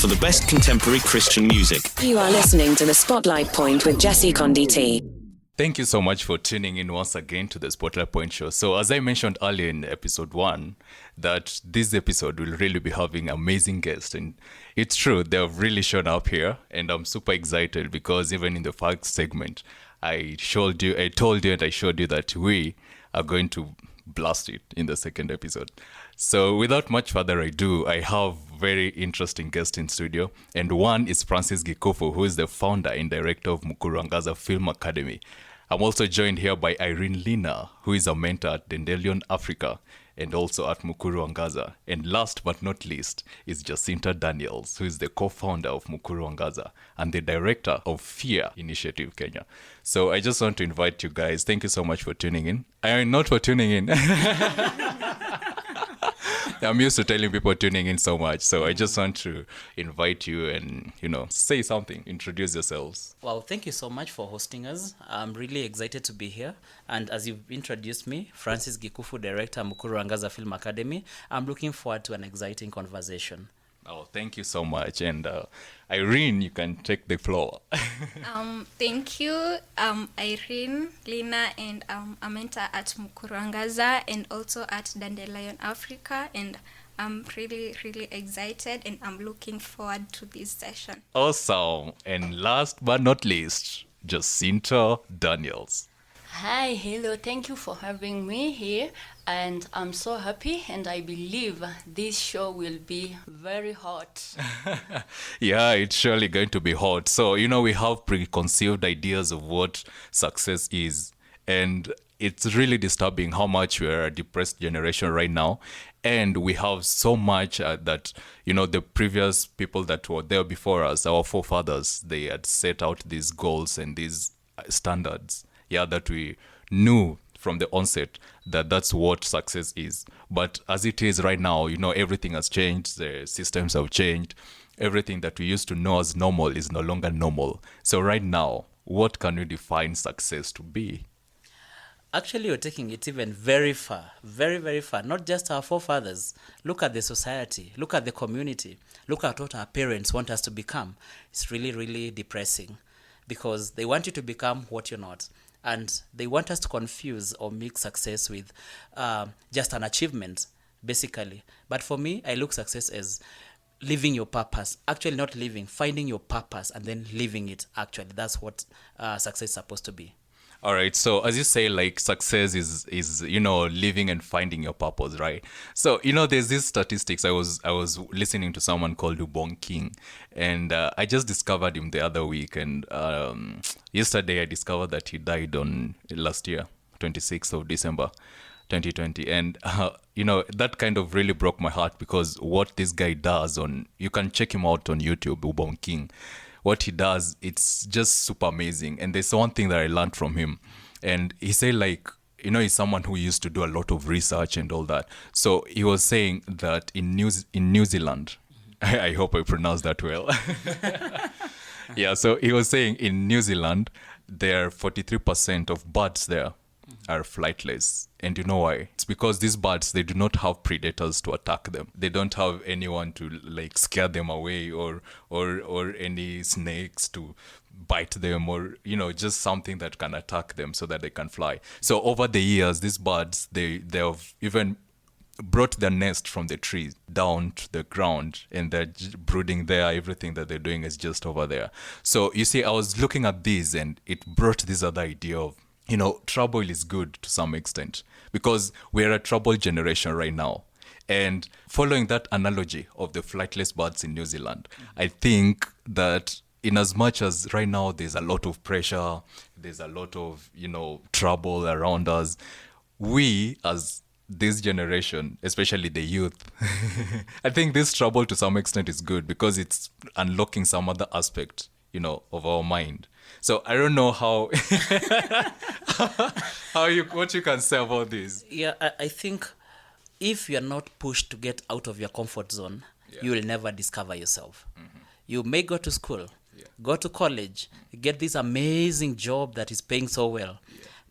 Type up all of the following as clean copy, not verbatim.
for the best contemporary Christian music. You are listening to The Spotlight Point with Jesse Conditi. Thank you so much for tuning in once again to the Spotlight Point Show. So as I mentioned earlier in episode 1, that this episode will really be having amazing guests. And it's true, they have really shown up here. And I'm super excited because even in the first segment, I told you and I showed you that we are going to blast it in the second episode. So without much further ado, I have very interesting guests in studio. And one is Francis Gikufu, who is the founder and director of Mukuru Angaza Film Academy. I'm also joined here by Irene Lina, who is a mentor at Dandelion Africa and also at Mukuru Angaza. And last but not least is Jacinta Daniels, who is the co-founder of Mukuru Angaza and the director of Fear Initiative Kenya. So I just want to invite you guys. Thank you so much for tuning in. Not for tuning in. I'm used to telling people tuning in so much. So I just want to invite you and, say something. Introduce yourselves. Well, thank you so much for hosting us. I'm really excited to be here. And as you've introduced me, Francis Gikufu, Director, Mukuru Angaza Film Academy, I'm looking forward to an exciting conversation. Oh, thank you so much. And Irene, you can take the floor. Thank you. Irene, Lina, and I'm a mentor at Mukuru Angaza and also at Dandelion Africa. And I'm really, really excited and I'm looking forward to this session. Awesome. And last but not least, Jacinta Daniels. Hi, hello, thank you for having me here, and I'm so happy, and I believe this show will be very hot. Yeah, it's surely going to be hot. So, we have preconceived ideas of what success is, and it's really disturbing how much we're a depressed generation right now, and we have so much that, the previous people that were there before us, our forefathers, they had set out these goals and these standards. Yeah, that we knew from the onset that that's what success is. But as it is right now, everything has changed. The systems have changed. Everything that we used to know as normal is no longer normal. So right now, what can we define success to be? Actually, you're taking it even very far, very, very far. Not just our forefathers. Look at the society. Look at the community. Look at what our parents want us to become. It's really, really depressing because they want you to become what you're not. And they want us to confuse or mix success with just an achievement, basically. But for me, I look success as living your purpose. Actually, not living, finding your purpose and then living it, actually. That's what success is supposed to be. All right. So as you say, success is living and finding your purpose, right? So, there's these statistics. I was listening to someone called Ubong King, and I just discovered him the other week. And yesterday I discovered that he died on last year, 26th of December, 2020. And, that kind of really broke my heart because what this guy does you can check him out on YouTube, Ubong King. What he does, it's just super amazing. And there's one thing that I learned from him. And he said, he's someone who used to do a lot of research and all that. So he was saying that in New Zealand, I hope I pronounced that well. Yeah, so he was saying in New Zealand, there are 43% of birds there are flightless. And you know why? It's because these birds, they do not have predators to attack them. They don't have anyone to scare them away or any snakes to bite them or, just something that can attack them so that they can fly. So over the years, these birds, they have even brought their nest from the trees down to the ground and they're brooding there. Everything that they're doing is just over there. So you see, I was looking at this and it brought this other idea of, trouble is good to some extent because we're a troubled generation right now. And following that analogy of the flightless birds in New Zealand, I think that in as much as right now there's a lot of pressure, there's a lot of, trouble around us, we as this generation, especially the youth, I think this trouble to some extent is good because it's unlocking some other aspect, of our mind. So I don't know what you can say about this. Yeah, I think if you're not pushed to get out of your comfort zone, you will never discover yourself. Mm-hmm. You may go to school, go to college, get this amazing job that is paying so well,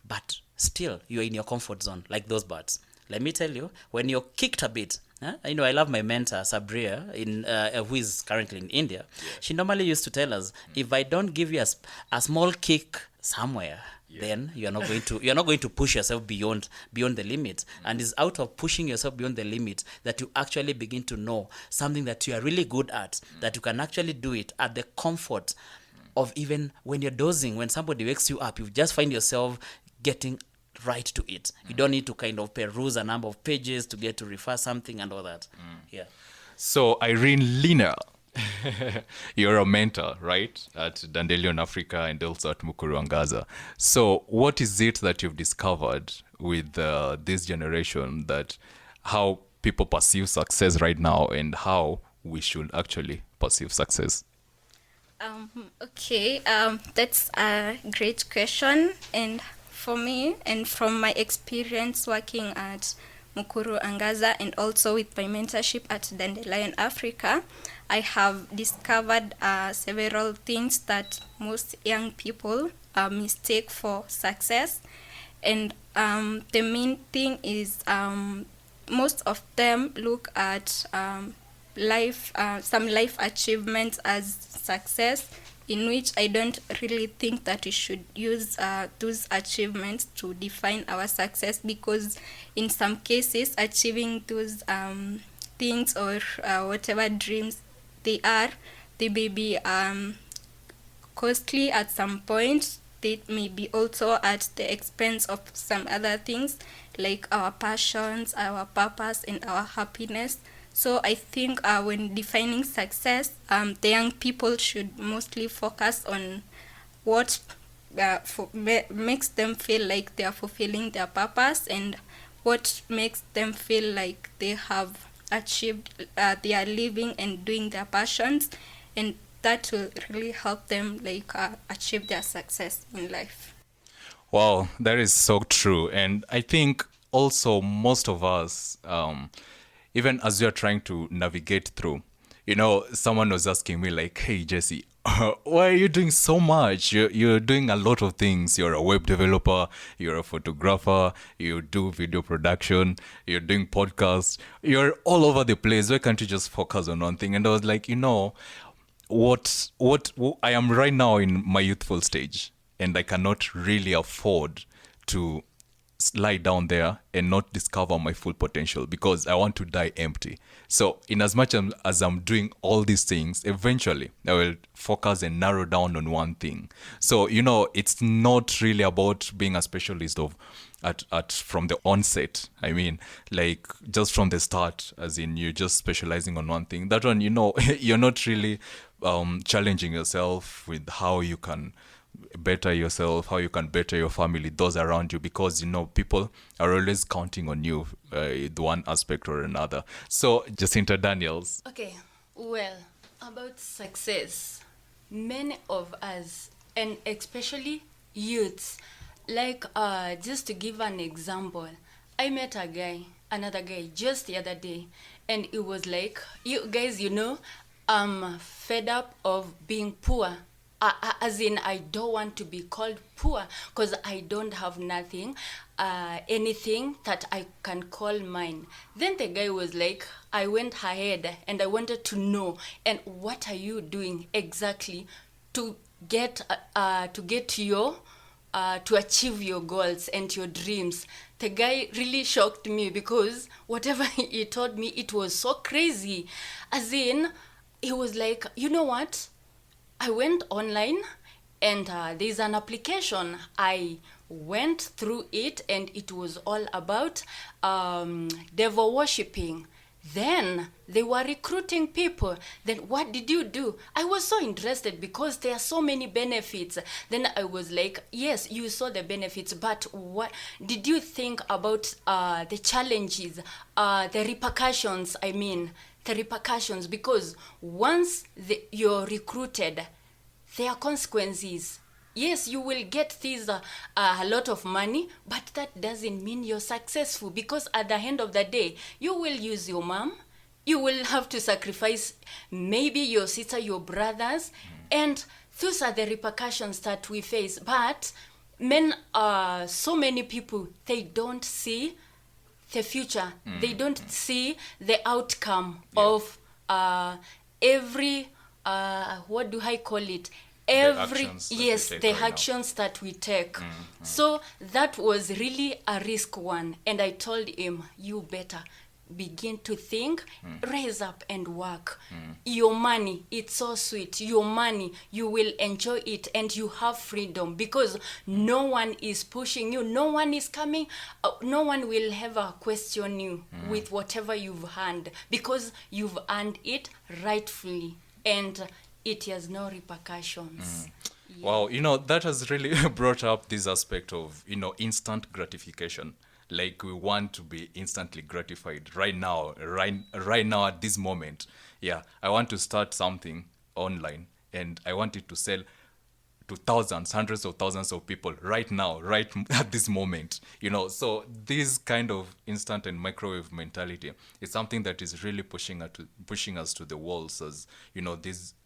but still you're in your comfort zone like those birds. Let me tell you, when you're kicked a bit, I love my mentor Sabria, who is currently in India. She normally used to tell us, if I don't give you a small kick somewhere, then you're not going to push yourself beyond the limit. And it's out of pushing yourself beyond the limit that you actually begin to know something that you are really good at, that you can actually do it at the comfort of, even when you're dozing, when somebody wakes you up, you just find yourself getting right to it. You don't need to kind of peruse a number of pages to get to refer something and all that. Yeah. So Irene Lina, you're a mentor, right, at Dandelion Africa and also at Mukuruangaza. So what is it that you've discovered with this generation, that how people perceive success right now and how we should actually perceive success? Okay, that's a great question. And for me, and from my experience working at Mukuru Angaza and also with my mentorship at Dandelion Africa, I have discovered several things that most young people mistake for success. And the main thing is most of them look at some life achievements as success, in which I don't really think that we should use those achievements to define our success, because in some cases achieving those things or whatever dreams they may be costly at some point. They may be also at the expense of some other things like our passions, our purpose, and our happiness. So I think when defining success, the young people should mostly focus on what makes them feel like they are fulfilling their purpose, and what makes them feel like they have achieved, they are living and doing their passions, and that will really help them achieve their success in life. Wow, that is so true. And I think also most of us, even as you're trying to navigate through, someone was asking me like, hey, Jesse, why are you doing so much? You're doing a lot of things. You're a web developer, you're a photographer, you do video production, you're doing podcasts, you're all over the place. Why can't you just focus on one thing? And I was like, what I am right now in my youthful stage, and I cannot really afford to lie down there and not discover my full potential, because I want to die empty. So in as much as I'm doing all these things, eventually I will focus and narrow down on one thing. So it's not really about being a specialist from the onset. I mean, like just from the start, as in you're just specializing on one thing. That one, you're not really challenging yourself with how you can better yourself, how you can better your family, those around you, because people are always counting on you, the one aspect or another. So Jacinta Daniels. Okay, well, about success, many of us, and especially youths, just to give an example, I met another guy just the other day, and it was like, you guys, I'm fed up of being poor. As in, I don't want to be called poor because I don't have anything that I can call mine. Then the guy was like, I went ahead and I wanted to know, and what are you doing exactly to get to achieve your goals and your dreams? The guy really shocked me, because whatever he told me, it was so crazy. As in, he was like, you know what? I went online and there's an application. I went through it and it was all about devil worshipping. Then they were recruiting people. Then what did you do? I was so interested because there are so many benefits. Then I was like, yes, you saw the benefits, but what did you think about the challenges, the repercussions? I mean, the repercussions, because once you're recruited, there are consequences. Yes, you will get a lot of money, but that doesn't mean you're successful, because at the end of the day, you will use your mom, you will have to sacrifice maybe your sister, your brothers, and those are the repercussions that we face. But so many people, they don't see the future. They don't see the outcome of every what do I call it? Every the actions that we take. So that was really a risk one, and I told him, you better begin to think, rise up and work. Your money, it's so sweet. Your money, you will enjoy it, and you have freedom, because no one is pushing you, no one is coming, no one will ever question you with whatever you've earned, because you've earned it rightfully, and it has no repercussions. Wow, that has really brought up this aspect of, instant gratification. Like, we want to be instantly gratified right now at this moment. Yeah, I want to start something online, and I want it to sell to thousands, hundreds of thousands of people right now, right at this moment. So this kind of instant and microwave mentality is something that is really pushing us to the walls, as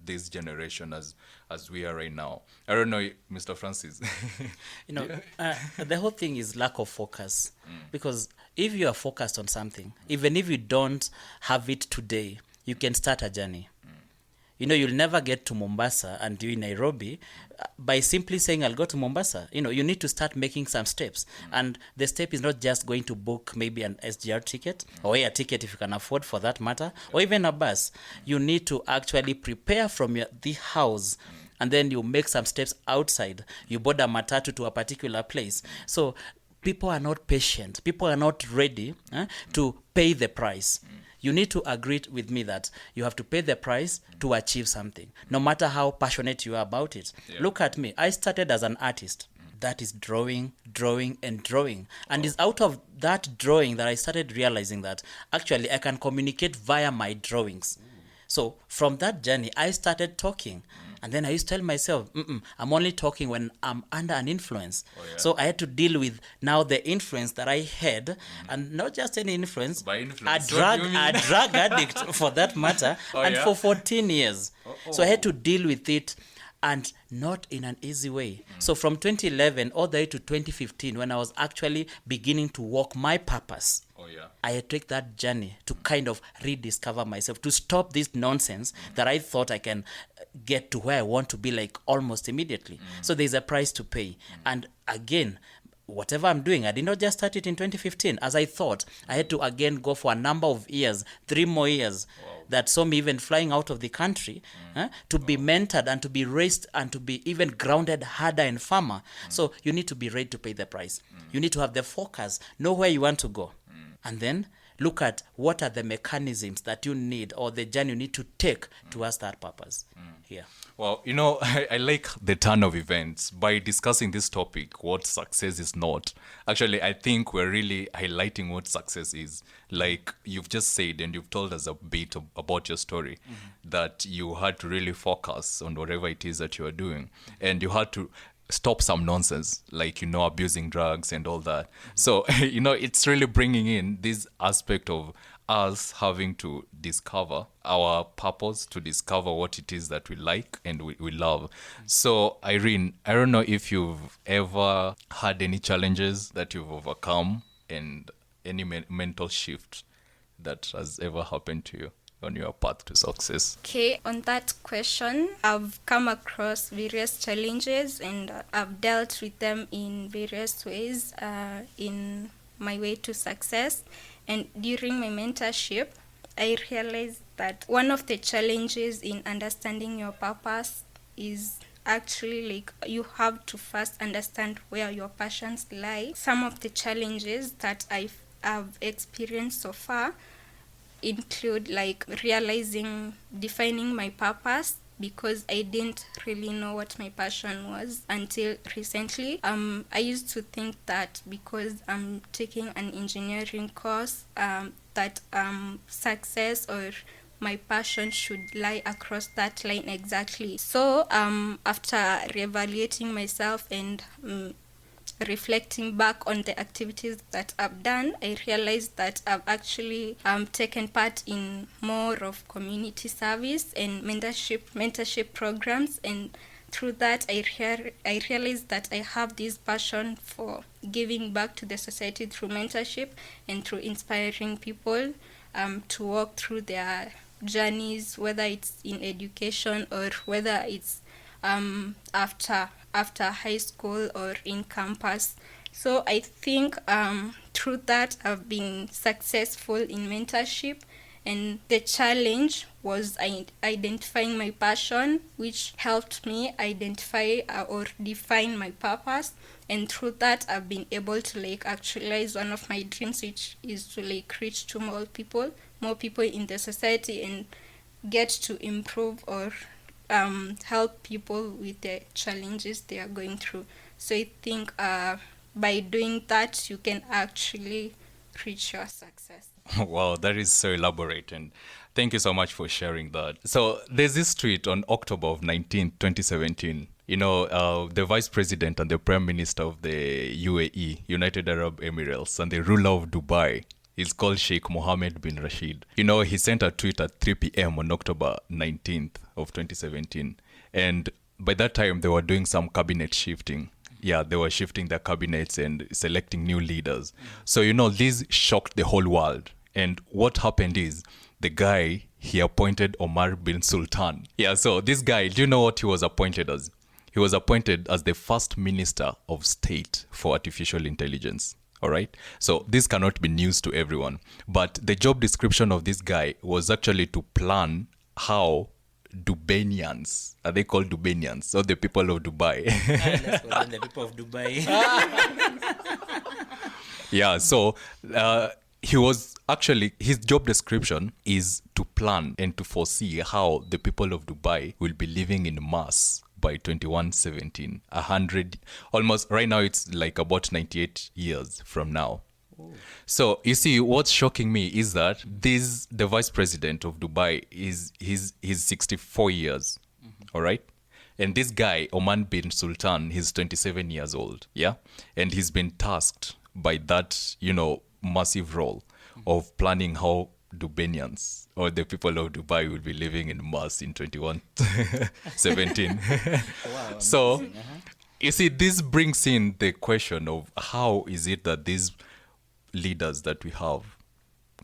this generation, as we are right now. I don't know, Mr. Francis. The whole thing is lack of focus. Because if you are focused on something, even if you don't have it today, you can start a journey. You'll never get to Mombasa and you're in Nairobi by simply saying, I'll go to Mombasa. You need to start making some steps. And the step is not just going to book maybe an SGR ticket, or a ticket if you can afford, for that matter, or even a bus. You need to actually prepare from the house, and then you make some steps outside. You board a matatu to a particular place. So people are not patient. People are not ready to pay the price. You need to agree with me that you have to pay the price to achieve something, no matter how passionate you are about it. Yeah. Look at me. I started as an artist. That is drawing. And it's out of that drawing that I started realizing that actually I can communicate via my drawings. So from that journey, I started talking. And then I used to tell myself, I'm only talking when I'm under an influence. So I had to deal with now the influence that I had, and not just any influence, by influence, a drug addict for that matter, for 14 years. So I had to deal with it, and not in an easy way. So from 2011 all the way to 2015, when I was actually beginning to walk my purpose, I had to take that journey to kind of rediscover myself, to stop this nonsense that I thought I can get to where I want to be like almost immediately. So there's a price to pay. And again, whatever I'm doing, I did not just start it in 2015 as I thought. I had to again go for a number of years, 3 more years. That saw me even flying out of the country to be mentored and to be raised and to be even grounded harder and firmer. So you need to be ready to pay the price. You need to have the focus, know where you want to go. And then look at what are the mechanisms that you need, or the journey you need to take towards that purpose. Yeah. Well, I like the turn of events by discussing this topic, what success is not. Actually, I think we're really highlighting what success is. Like you've just said, and you've told us a bit about your story, that you had to really focus on whatever it is that you are doing. And you had to stop some nonsense, like, abusing drugs and all that. So, it's really bringing in this aspect of us having to discover our purpose, to discover what it is that we like and we love. So, Irene, I don't know if you've ever had any challenges that you've overcome, and any mental shift that has ever happened to you on your path to success. Okay, on that question, I've come across various challenges, and I've dealt with them in various ways in my way to success. And during my mentorship, I realized that one of the challenges in understanding your purpose is actually like you have to first understand where your passions lie. Some of the challenges that I've experienced so far include like defining my purpose, because I didn't really know what my passion was until recently. I used to think that because I'm taking an engineering course, that success or my passion should lie across that line exactly. So after reevaluating myself and reflecting back on the activities that I've done, I realized that I've actually taken part in more of community service and mentorship programs, and through that, I realized that I have this passion for giving back to the society through mentorship and through inspiring people to walk through their journeys, whether it's in education or whether it's after high school or in campus. So I think through that I've been successful in mentorship, and the challenge was identifying my passion, which helped me identify or define my purpose. And through that I've been able to like actualize one of my dreams, which is to like reach to more people in the society and get to improve or help people with the challenges they are going through. So I think by doing that, you can actually reach your success. Wow, that is so elaborate, and thank you so much for sharing that. So there's this tweet on October of 19th, 2017. You know, the Vice President and the Prime Minister of the UAE, United Arab Emirates, and the ruler of Dubai is called Sheikh Mohammed bin Rashid. You know, he sent a tweet at 3 p.m. on October 19th of 2017. And by that time, they were doing some cabinet shifting. Yeah, they were shifting their cabinets and selecting new leaders. So, you know, this shocked the whole world. And what happened is the guy, he appointed Omar bin Sultan. Yeah, so this guy, do you know what he was appointed as? He was appointed as the first Minister of State for Artificial Intelligence. All right. So this cannot be news to everyone. But the job description of this guy was actually to plan how Dubanians, are they called Dubanians? Or the people of Dubai? Let's call them the people of Dubai. Yeah, so he was actually, his job description is to plan and to foresee how the people of Dubai will be living in mass by 2117, 100, almost right now it's like about 98 years from now. Ooh. So you see, what's shocking me is that the vice president of Dubai he's 64 years, all right? And this guy, Oman bin Sultan, he's 27 years old, yeah? And he's been tasked by that, you know, massive role of planning how Dubanians or the people of Dubai will be living in mass in 2117. Wow, so, you see, this brings in the question of how is it that these leaders that we have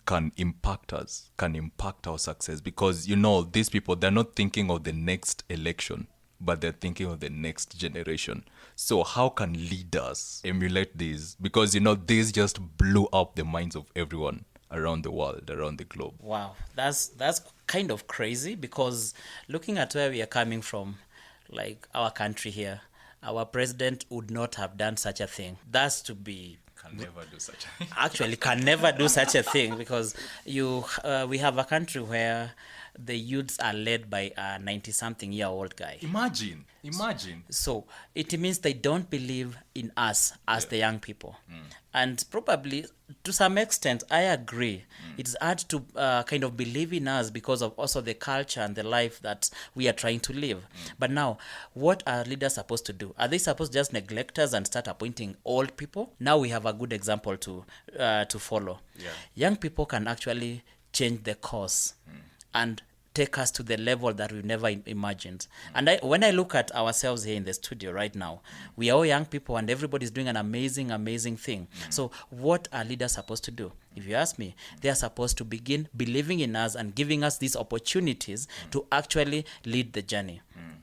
can impact us, can impact our success? Because, you know, these people, they're not thinking of the next election, but they're thinking of the next generation. So how can leaders emulate these? Because, you know, these just blew up the minds of everyone around the world, around the globe. Wow, that's kind of crazy, because looking at where we are coming from, like our country here, our president would not have done such a thing. That's to be... Can never do such a thing. Actually, can never do such a thing, because we have a country where the youths are led by a 90-something-year-old guy. Imagine. So it means they don't believe in us as the young people. And probably, to some extent, I agree. It's hard to kind of believe in us because of also the culture and the life that we are trying to live. But now, what are leaders supposed to do? Are they supposed to just neglect us and start appointing old people? Now we have a good example to follow. Yeah. Young people can actually change the course and take us to the level that we've never imagined. And when I look at ourselves here in the studio right now, we are all young people and everybody's doing an amazing, amazing thing. So what are leaders supposed to do? If you ask me, they are supposed to begin believing in us and giving us these opportunities to actually lead the journey.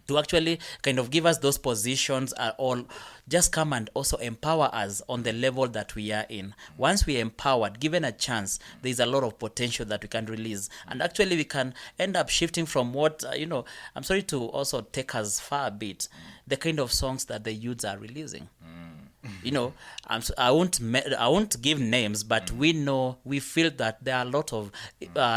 To actually kind of give us those positions or just come and also empower us on the level that we are in. Once we are empowered, given a chance, there's a lot of potential that we can release. And actually we can end up shifting from what, I'm sorry to also take us far a bit, the kind of songs that the youths are releasing. I won't give names, but we feel that there are a lot of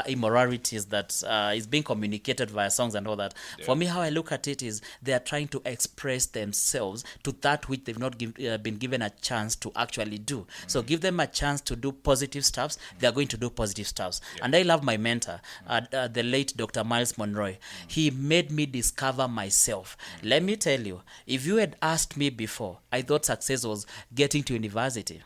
immoralities that is being communicated via songs and all that. Yeah. For me, how I look at it is they are trying to express themselves to that which they've not been given a chance to actually do. So give them a chance to do positive stuffs, they are going to do positive stuffs. Yeah. And I love my mentor, the late Dr. Miles Monroe. He made me discover myself. Let me tell you, if you had asked me before, I thought success was getting to university.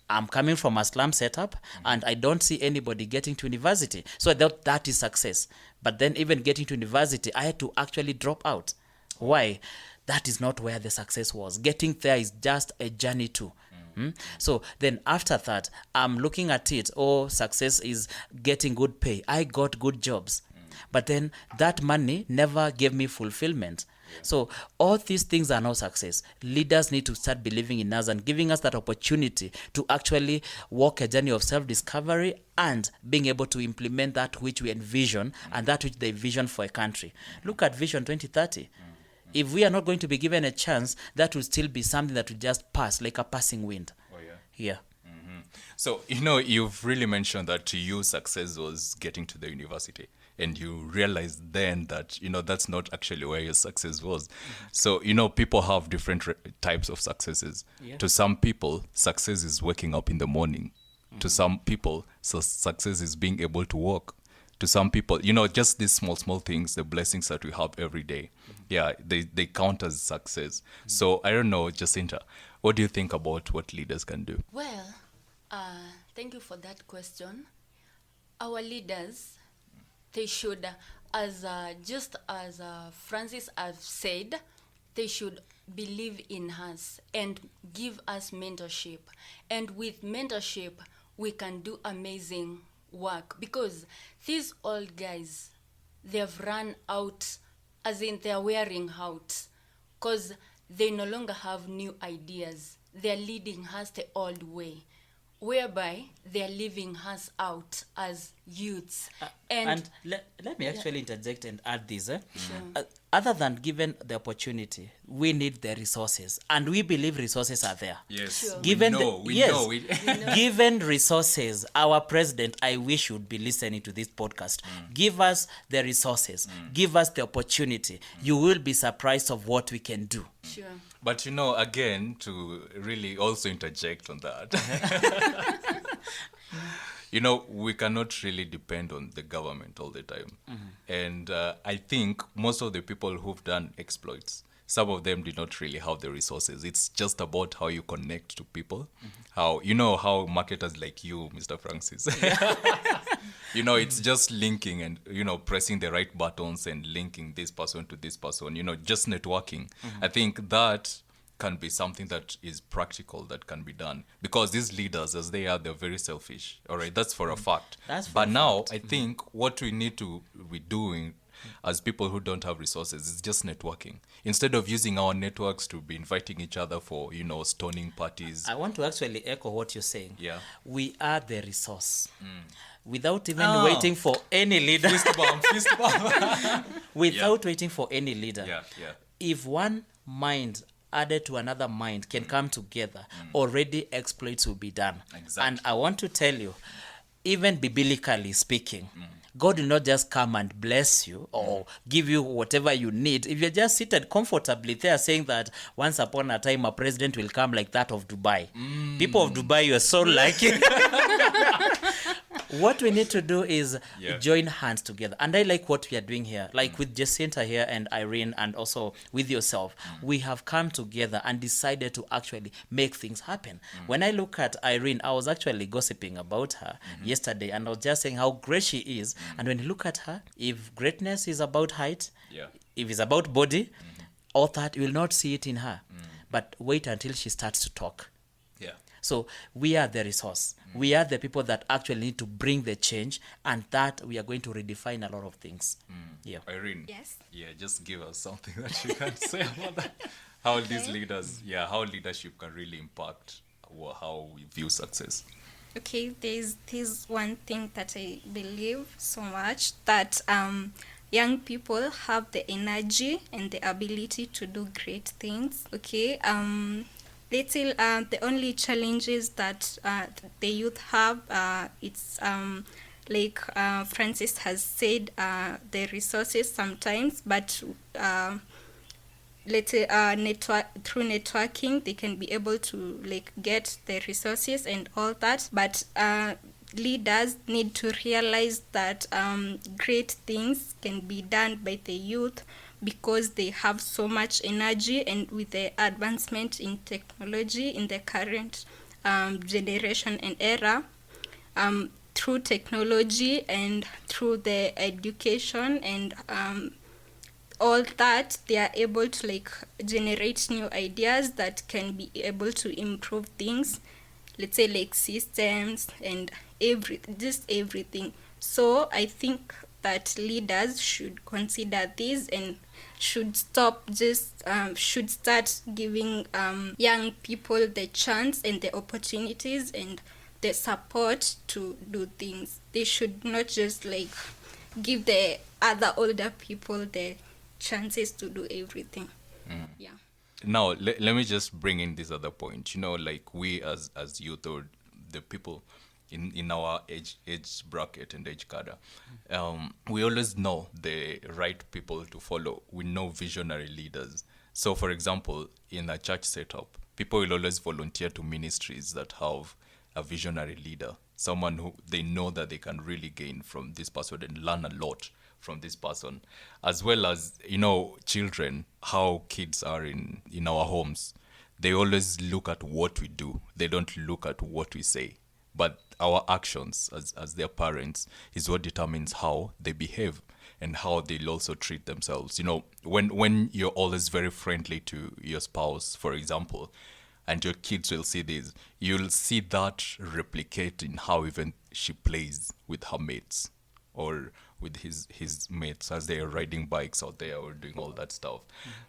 I'm coming from a slum setup and I don't see anybody getting to university. So I thought that is success. But then even getting to university, I had to actually drop out. Why? That is not where the success was. Getting there is just a journey too. So then after that, I'm looking at it, success is getting good pay. I got good jobs. But then that money never gave me fulfillment. So all these things are not success. Leaders need to start believing in us and giving us that opportunity to actually walk a journey of self-discovery and being able to implement that which we envision and that which they vision for a country. Look at Vision 2030. If we are not going to be given a chance, that will still be something that will just pass like a passing wind. Oh, yeah. Yeah. So, you've really mentioned that to you, success was getting to the university. And you realized then that, that's not actually where your success was. So, people have different types of successes. Yeah. To some people, success is waking up in the morning. To some people, success is being able to walk. To some people, just these small things, the blessings that we have every day. Yeah, they count as success. So, I don't know, Jacinta, what do you think about what leaders can do? Well, thank you for that question. Our leaders, they should, just as Francis has said, they should believe in us and give us mentorship. And with mentorship, we can do amazing work, because these old guys, they've run out, as in they're wearing out, because they no longer have new ideas. They're leading us the old way, whereby they're leaving us out as youths. And let me actually interject and add this. Sure. Other than given the opportunity, we need the resources, and we believe resources are there. Yes. Sure. Given we know. given resources, our president, I wish would be listening to this podcast. Give us the resources. Give us the opportunity. You will be surprised of what we can do. Sure. But again, to really also interject on that, we cannot really depend on the government all the time. And I think most of the people who've done exploits, some of them did not really have the resources. It's just about how you connect to people. How marketers like you, Mr. Francis, it's just linking and, pressing the right buttons and linking this person to this person, just networking. I think that can be something that is practical, that can be done. Because these leaders, as they are, they're very selfish. All right, that's for a fact. But now, I think what we need to be doing as people who don't have resources is just networking. Instead of using our networks to be inviting each other for, stoning parties. I want to actually echo what you're saying. Yeah. We are the resource. Without even waiting for any leader. Fist bump. Without waiting for any leader. Yeah. If one mind added to another mind can come together, already exploits will be done. Exactly. And I want to tell you, even biblically speaking, God will not just come and bless you or give you whatever you need. If you're just seated comfortably there saying that once upon a time a president will come like that of Dubai. People of Dubai, you are so lucky. What we need to do is join hands together. And I like what we are doing here. Like with Jacinta here and Irene and also with yourself. We have come together and decided to actually make things happen. When I look at Irene, I was actually gossiping about her yesterday. And I was just saying how great she is. And when you look at her, if greatness is about height, if it's about body, all that, you will not see it in her. But wait until she starts to talk. So we are the resource. We are the people that actually need to bring the change, and that we are going to redefine a lot of things. Yeah. Irene. Yes. Yeah, just give us something that you can say about that. How these leaders, how leadership can really impact how we view success. Okay, there's one thing that I believe so much, that young people have the energy and the ability to do great things. Okay. The only challenges that the youth have, it's like Francis has said, the resources sometimes, but through networking they can be able to get the resources and all that. But leaders need to realize that great things can be done by the youth, because they have so much energy, and with the advancement in technology in the current generation and era, through technology and through the education and all that, they are able to like generate new ideas that can be able to improve things, let's say like systems and everything. So I think that leaders should consider this and should start giving young people the chance and the opportunities and the support to do things. They should not just like give the other older people the chances to do everything. Yeah. Now, let me just bring in this other point. Like we as youth, or the people in our age bracket and age cadre, we always know the right people to follow. We know visionary leaders. So, for example, in a church setup, people will always volunteer to ministries that have a visionary leader, someone who they know that they can really gain from this person and learn a lot from this person, as well as children, how kids are in our homes. They always look at what we do. They don't look at what we say, but our actions as their parents is what determines how they behave and how they'll also treat themselves. When you're always very friendly to your spouse, for example, and your kids will see this, you'll see that replicate in how even she plays with her mates or with his mates as they are riding bikes out there or doing all that stuff.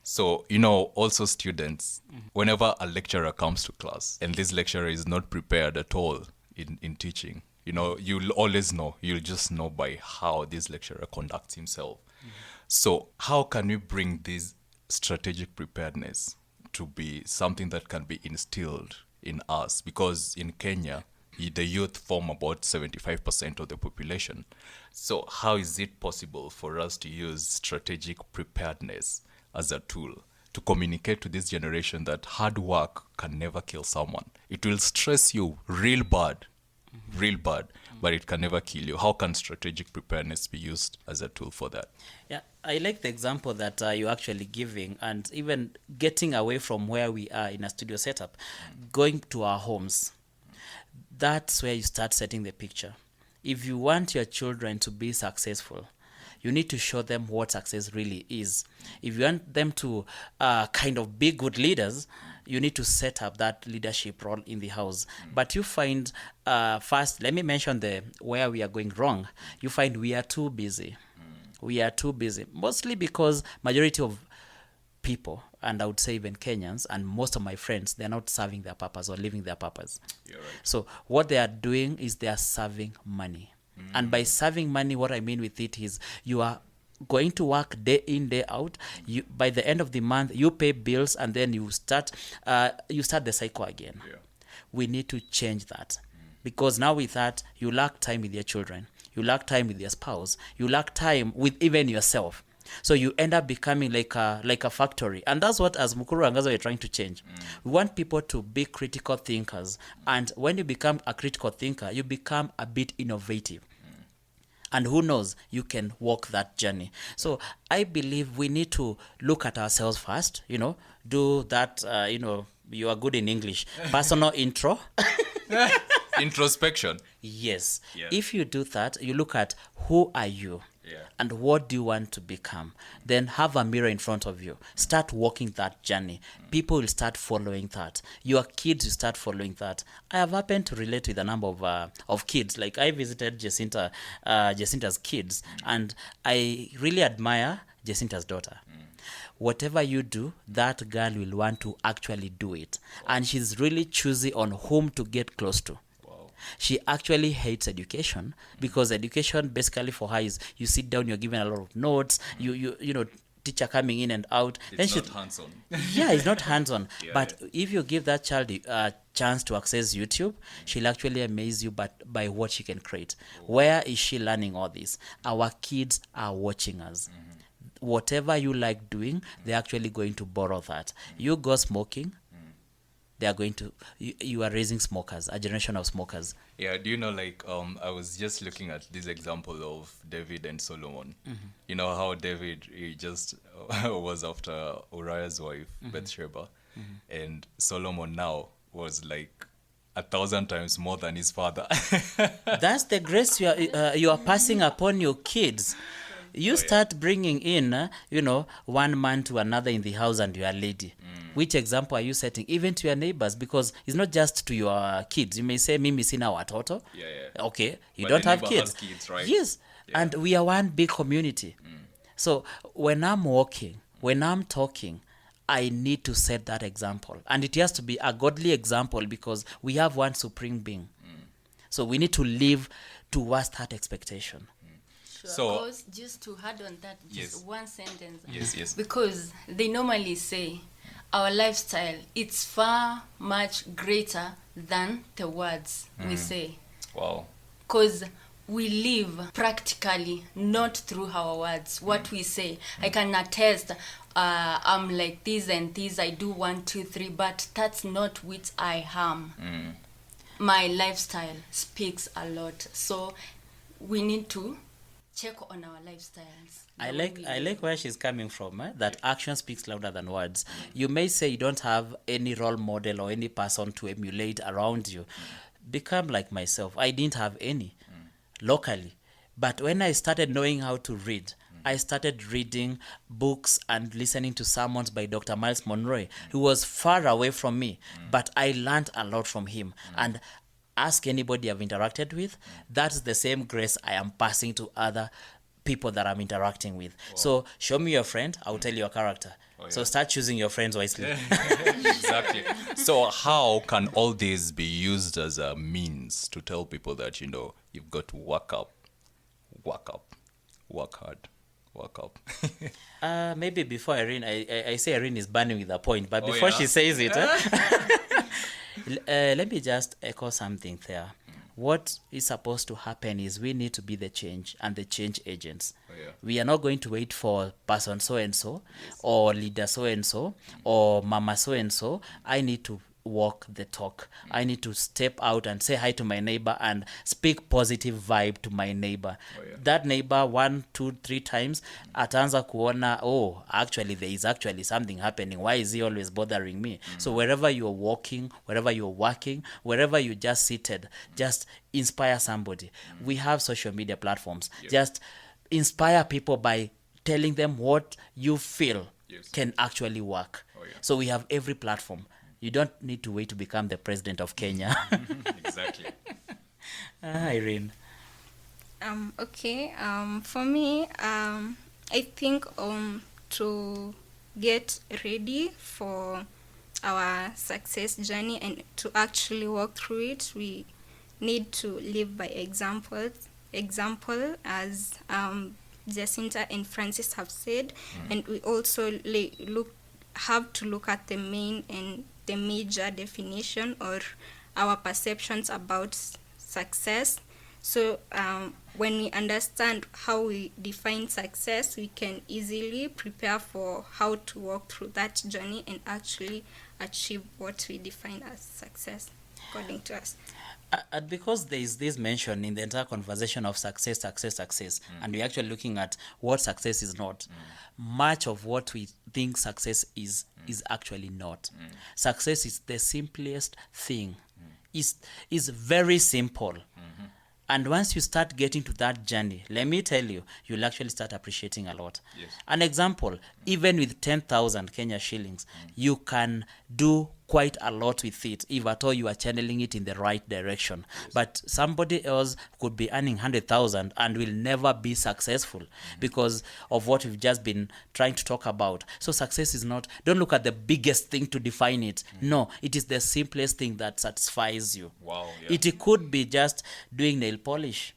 So, also students, whenever a lecturer comes to class and this lecturer is not prepared at all in teaching, you'll always know. You'll just know by how this lecturer conducts himself. So how can we bring this strategic preparedness to be something that can be instilled in us? Because in Kenya, the youth form about 75% of the population. So how is it possible for us to use strategic preparedness as a tool to communicate to this generation that hard work can never kill someone? It will stress you real bad, but it can never kill you. How can strategic preparedness be used as a tool for that? Yeah, I like the example that you're actually giving, and even getting away from where we are in a studio setup, going to our homes. That's where you start setting the picture. If you want your children to be successful, you need to show them what success really is. If you want them to kind of be good leaders, you need to set up that leadership role in the house. But you find, first, let me mention where we are going wrong. You find we are too busy. We are too busy, mostly because majority of people, and I would say even Kenyans and most of my friends, they're not serving their purpose or living their purpose. You're right. So what they are doing is they are serving money. And by serving money, what I mean with it is you are going to work day in, day out. You, by the end of the month, you pay bills, and then you start the cycle again. Yeah. We need to change that. Because now with that, you lack time with your children. You lack time with your spouse. You lack time with even yourself. So you end up becoming like a factory. And that's what, as Mukuru Angaza, we're trying to change. We want people to be critical thinkers. And when you become a critical thinker, you become a bit innovative. And who knows, you can walk that journey. So I believe we need to look at ourselves first, do that, you are good in English, personal intro. Introspection. Yes. Yeah. If you do that, you look at who are you? Yeah. And what do you want to become? Then have a mirror in front of you. Start walking that journey. People will start following that. Your kids will start following that. I have happened to relate with a number of kids. Like I visited Jacinta's kids, and I really admire Jacinta's daughter. Whatever you do, that girl will want to actually do it. And she's really choosy on whom to get close to. She actually hates education because education basically for her is you sit down, you're given a lot of notes, you know, teacher coming in and out. It's not hands-on. Yeah, it's not hands-on. Yeah, but if you give that child a chance to access YouTube, she'll actually amaze you by what she can create. Where is she learning all this? Our kids are watching us. Whatever you like doing, they're actually going to borrow that. You go smoking, they are going to, you are raising smokers, a generation of smokers. Yeah, do you know, I was just looking at this example of David and Solomon. You know how David, he just was after Uriah's wife, Bathsheba, and Solomon now was like 1,000 times more than his father. That's the grace you are passing upon your kids. You start bringing in, one man to another in the house and you are lady. Which example are you setting? Even to your neighbors, because it's not just to your kids. You may say, Mimi sina watoto. Yeah. Okay, you But don't the have neighbor kids. has kids, right? Yes, Yeah. and we are one big community. So when I'm walking, when I'm talking, I need to set that example. And it has to be a godly example because we have one supreme being. So we need to live towards that expectation. Sure. So- Because just to add on that, just Yes. one sentence. Yes. Because they normally say our lifestyle, it's far much greater than the words we say. Wow. Because we live practically, not through our words, what we say. I can attest, I'm like this and this, I do 1, 2, 3, but that's not which I am. My lifestyle speaks a lot. So we need to check on our lifestyles. I like where she's coming from, that action speaks louder than words. You may say you don't have any role model or any person to emulate around you. Become like myself. I didn't have any locally. But when I started knowing how to read, I started reading books and listening to sermons by Dr. Miles Monroe, who was far away from me, but I learned a lot from him. And ask anybody I've interacted with, that's the same grace I am passing to other people that I'm interacting with. So show me your friend, I'll tell you your character. So start choosing your friends wisely. Exactly. So how can all these be used as a means to tell people that, you've got to work hard, work up? Maybe before Irene, I say Irene is burning with a point, but Oh, before yeah? she says it, let me just echo something there. What is supposed to happen is we need to be the change and the change agents. Yeah. We are not going to wait for person so-and-so or leader so-and-so or mama so-and-so. I need to walk the talk. I need to step out and say hi to my neighbor and speak positive vibe to my neighbor. That neighbor 1, 2, 3 times ataanza kuona, oh, actually there is actually something happening. Why is he always bothering me? So wherever you're walking, wherever you're working, wherever you just seated, just inspire somebody. We have social media platforms. Just inspire people by telling them what you feel can actually work. So we have every platform. You don't need to wait to become the president of Kenya. Exactly. Irene. Okay. For me, I think to get ready for our success journey and to actually walk through it, we need to live by example, as Jacinta and Francis have said, and we also have to look at the main and the major definition or our perceptions about success. So when we understand how we define success, we can easily prepare for how to walk through that journey and actually achieve what we define as success, according to us. And because there is this mention in the entire conversation of success, and we're actually looking at what success is not, much of what we think success is actually not. Success is the simplest thing. Is very simple. And once you start getting to that journey, let me tell you, you'll actually start appreciating a lot. An example, even with 10,000 Kenya shillings, you can do quite a lot with it if at all you are channeling it in the right direction. But somebody else could be earning 100,000 and will never be successful because of what we've just been trying to talk about. So success is not, don't look at the biggest thing to define it. No, it is the simplest thing that satisfies you. Wow, yeah. It could be just doing nail polish.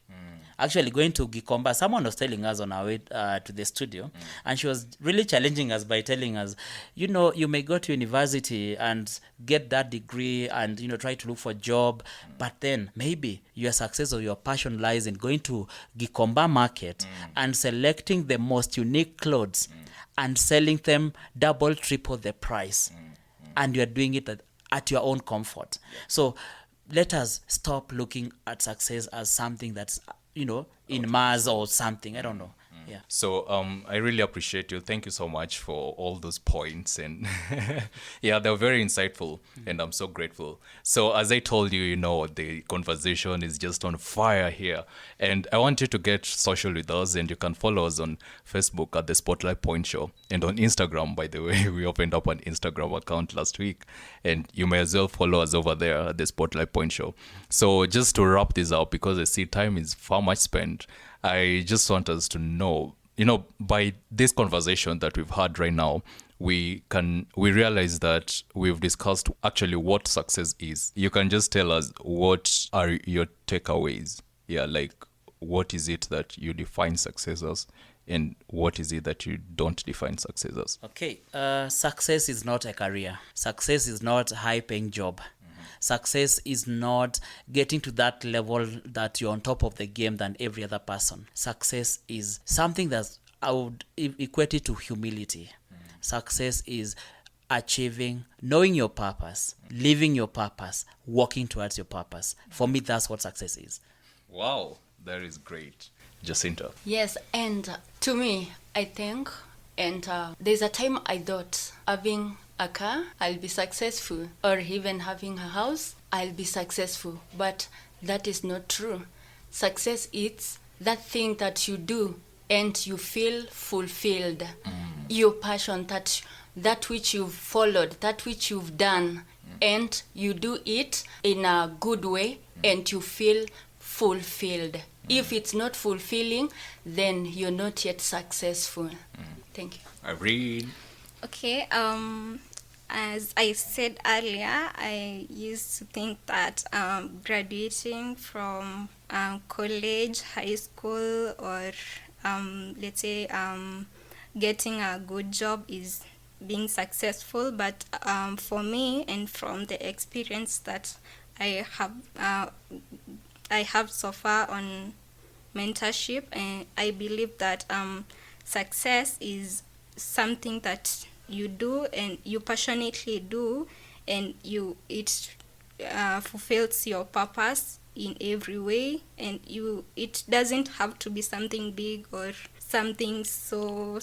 Actually going to Gikomba, someone was telling us on our way to the studio, and she was really challenging us by telling us, you may go to university and get that degree and, try to look for a job, but then maybe your success or your passion lies in going to Gikomba market and selecting the most unique clothes and selling them double, triple the price. And you're doing it at your own comfort. So let us stop looking at success as something that's, in Mars or something. I don't know. Yeah. So I really appreciate you. Thank you so much for all those points, and yeah, they're very insightful, and I'm so grateful. So as I told you, the conversation is just on fire here, and I want you to get social with us, and you can follow us on Facebook at the Spotlight Point Show, and on Instagram. By the way, we opened up an Instagram account last week, and you may as well follow us over there at the Spotlight Point Show. So just to wrap this up, because I see time is far much spent, I just want us to know, by this conversation that we've had right now, we realize that we've discussed actually what success is. You can just tell us what are your takeaways. Yeah, like what is it that you define success as, and what is it that you don't define success as? Okay, success is not a career. Success is not a high-paying job. Success is not getting to that level that you're on top of the game than every other person. Success is something that I would equate it to humility. Success is achieving, knowing your purpose, living your purpose, working towards your purpose. For me, that's what success is. Wow, that is great. Jacinta. Yes, and to me, I think, and there's a time I thought having a car, I'll be successful, or even having a house, I'll be successful. But that is not true. Success is that thing that you do and you feel fulfilled. Your passion, that which you've followed, that which you've done, and you do it in a good way and you feel fulfilled. If it's not fulfilling, then you're not yet successful. Thank you. Irene. Okay, as I said earlier, I used to think that graduating from college, high school, or let's say getting a good job is being successful. But for me, and from the experience that I have so far on mentorship, and I believe that success is something that you do and you passionately do, and it fulfills your purpose in every way, and it doesn't have to be something big or something so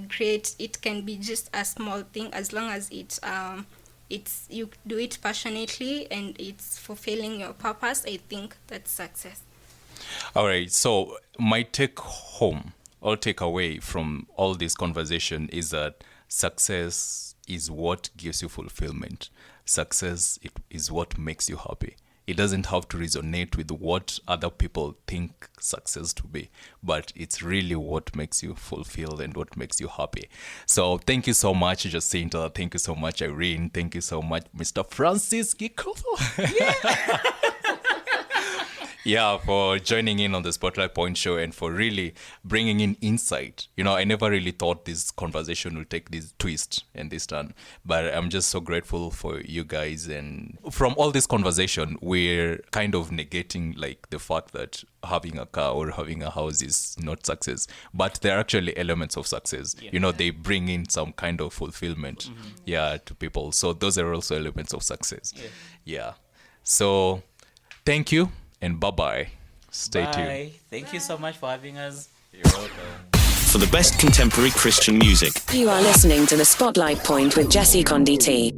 great. It can be just a small thing, as long as it's you do it passionately and it's fulfilling your purpose. I think that's success. All right, so my take home or take away from all this conversation is that success is what gives you fulfillment. Success is what makes you happy. It doesn't have to resonate with what other people think success to be, but it's really what makes you fulfilled and what makes you happy. So thank you so much, Jacinta. Thank you so much, Irene. Thank you so much, Mr. Francis Gikovo. Yeah, for joining in on the Spotlight Point Show and for really bringing in insight. I never really thought this conversation would take this twist and this turn, but I'm just so grateful for you guys. And from all this conversation, we're kind of negating like the fact that having a car or having a house is not success, but there are actually elements of success. Yeah. They bring in some kind of fulfillment, to people. So those are also elements of success. Yeah. So thank you. And bye-bye. Stay tuned. Thank you so much for having us. You're welcome. For the best contemporary Christian music, You are listening to The Spotlight Point with Jesse Condit.